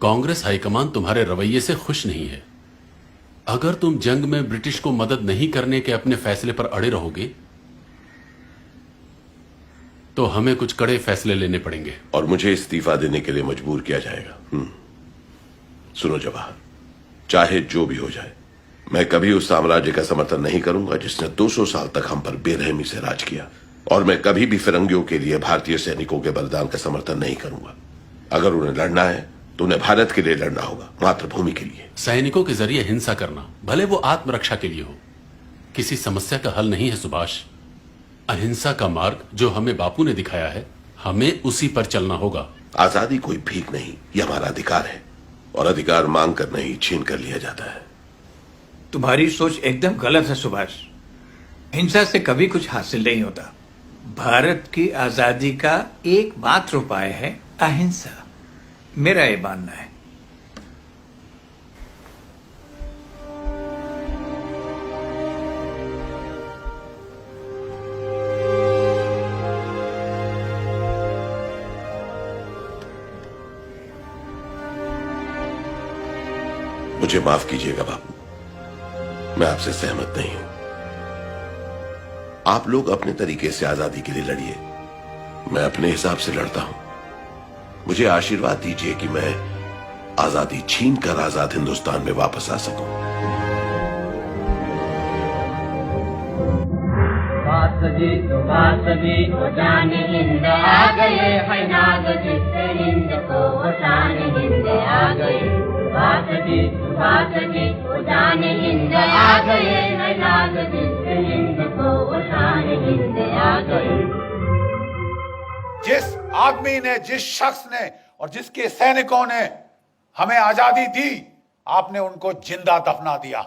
Congress high command तुम्हारे रवैये से खुश नहीं है। अगर तुम जंग में ब्रिटिश को मदद नहीं करने के अपने फैसले पर अड़े रहोगे तो हमें कुछ कड़े फैसले लेने पड़ेंगे और मुझे इस्तीफा देने के लिए मजबूर किया जाएगा। सुनो जवाहर, चाहे जो भी हो जाए, मैं कभी उस साम्राज्य का समर्थन नहीं करूंगा जिसने 200 साल तक हम पर बेरहमी से राज किया, और मैं कभी भी फिरंगियों के लिए भारतीय सैनिकों के बलिदान का समर्थन नहीं करूंगा। अगर उन्हें लड़ना है तो उन्हें भारत के लिए लड़ना होगा, मातृभूमि के लिए। सैनिकों के जरिए हिंसा करना, भले वो आत्मरक्षा के लिए हो, किसी समस्या का हल नहीं है सुभाष। अहिंसा का मार्ग जो हमें बापू ने दिखाया है, हमें उसी पर चलना होगा। आजादी कोई भीख नहीं, यह हमारा अधिकार है, और अधिकार मांग कर नहीं, छीन कर लिया जाता है। तुम्हारी सोच एकदम गलत है सुभाष। हिंसा से कभी कुछ हासिल नहीं होता। भारत की आजादी का एकमात्र उपाय है अहिंसा, मेरा ये मानना है। मुझे माफ कीजिएगा बापू, मैं आपसे सहमत नहीं हूं। आप लोग अपने तरीके से आजादी के लिए लड़िए, मैं अपने हिसाब से लड़ता हूं। मुझे आशीर्वाद दीजिए कि मैं आजादी छीन कर आजाद हिंदुस्तान में वापस आ सकूं। वो जाने हिंद आ गए है नाग जिससे हिंद को वो शान हिंद आ गए। वो जाने हिंद आ गए है नाग जिससे हिंद को वो शान हिंद आ गए। जिस आदमी ने, जिस शख्स ने और जिसके सैनिकों ने हमें आजादी दी, आपने उनको जिंदा दफना दिया।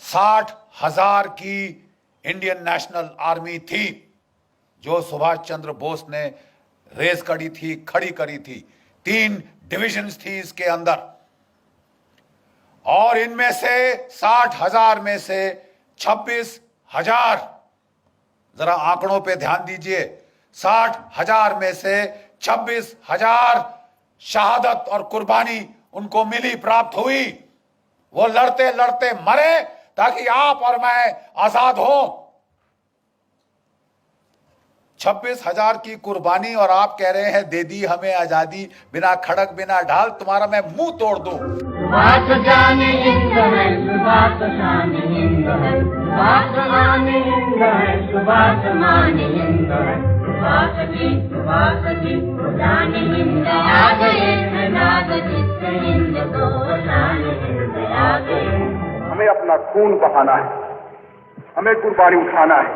60,000 की इंडियन नेशनल आर्मी थी जो सुभाष चंद्र बोस ने रेस करी थी, खड़ी करी थी। 3 डिविजन्स थी इसके अंदर, और इनमें से 60,000 में से 26,000, जरा आंकड़ों पे ध्यान दीजिए, 60,000 में से 26,000 शहादत और कुर्बानी उनको मिली, प्राप्त हुई। वो लड़ते लड़ते मरे ताकि आप और मैं आजाद हो। 26,000 की कुर्बानी, और आप कह रहे हैं दे दी हमें आजादी, बिना खड़क बिना ढाल। तुम्हारा मैं मुंह तोड़ दूं। सुभाष जाने हिंद है, सुभाष शान हिंद है, सुभाष मान हिंद है, सुभाष मान हिंद है। सुभाष जी वो जाने हिंद आ गए है नाग जिससे हिंद को शान हिंद आ गए। हमें अपना खून बहाना है, हमें कुर्बानी उठाना है।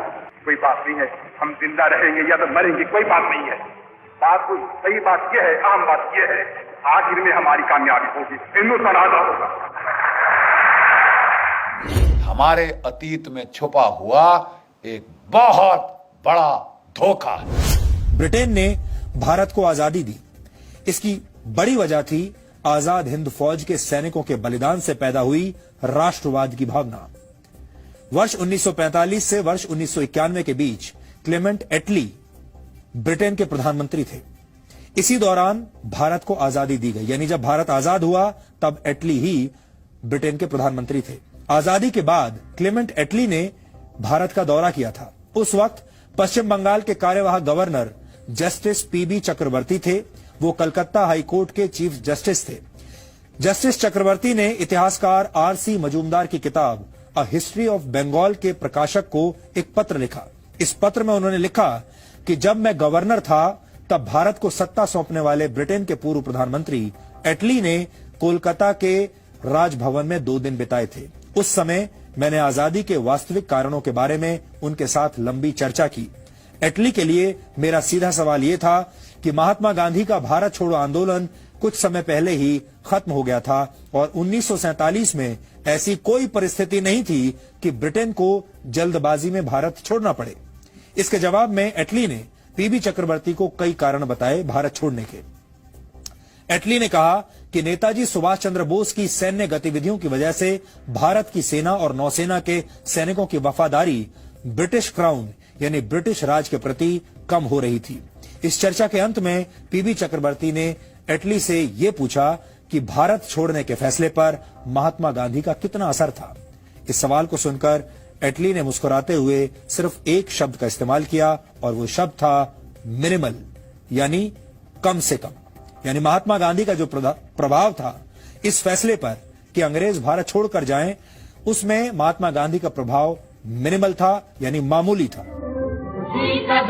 कोई बात नहीं है, हम जिंदा रहेंगे या तो मरेंगे, कोई बात नहीं है। बात कोई सही बात यह है, आम बात यह है, आखिर में हमारी कामयाबी होगी, हिंदुस्तान आजाद होगा। हमारे अतीत में छुपा हुआ एक बहुत बड़ा धोखा है। ब्रिटेन ने भारत को आजादी दी, इसकी बड़ी वजह थी आजाद हिंद फौज के सैनिकों के बलिदान से पैदा हुई राष्ट्रवाद की भावना। वर्ष 1945 से वर्ष 1991 के बीच क्लेमेंट एटली ब्रिटेन के प्रधानमंत्री थे। इसी दौरान भारत को आजादी दी गई, यानी जब भारत आजाद हुआ तब एटली ही ब्रिटेन के प्रधानमंत्री थे। आजादी के बाद क्लेमेंट एटली ने भारत का दौरा किया था। उस वक्त पश्चिम बंगाल के कार्यवाहक गवर्नर जस्टिस पीबी चक्रवर्ती थे। वो कलकत्ता हाईकोर्ट के चीफ जस्टिस थे। जस्टिस चक्रवर्ती ने इतिहासकार आरसी मजूमदार की किताब अ हिस्ट्री ऑफ बंगाल के प्रकाशक को एक पत्र लिखा। इस पत्र में उन्होंने लिखा कि जब मैं गवर्नर था तब भारत को सत्ता सौंपने वाले ब्रिटेन के पूर्व प्रधानमंत्री एटली ने कोलकाता के राजभवन में 2 दिन बिताए थे। उस समय मैंने आजादी के वास्तविक कारणों के बारे में उनके साथ लंबी चर्चा की। एटली के लिए मेरा सीधा सवाल यह था कि महात्मा गांधी का भारत छोड़ो आंदोलन कुछ समय पहले ही खत्म हो गया था और 1947 में ऐसी कोई परिस्थिति नहीं थी कि ब्रिटेन को जल्दबाजी में भारत छोड़ना पड़े। इसके जवाब में एटली ने पीबी चक्रवर्ती को कई कारण बताए भारत छोड़ने के। एटली ने कहा कि नेताजी सुभाष चंद्र बोस की सैन्य गतिविधियों की वजह से भारत की सेना और नौसेना के सैनिकों की वफादारी ब्रिटिश क्राउन यानी ब्रिटिश राज के प्रति कम हो रही थी। इस चर्चा के अंत में पीबी चक्रवर्ती ने एटली से यह पूछा कि भारत छोड़ने के फैसले पर महात्मा गांधी का कितना असर था। इस सवाल को सुनकर एटली ने मुस्कुराते हुए सिर्फ एक शब्द का इस्तेमाल किया और वो शब्द था मिनिमल, यानी कम से कम। यानी महात्मा गांधी का जो प्रभाव था इस फैसले पर कि अंग्रेज भारत छोड़कर जाएं, उसमें महात्मा गांधी का प्रभाव मिनिमल था, यानी मामूली था। खुशी का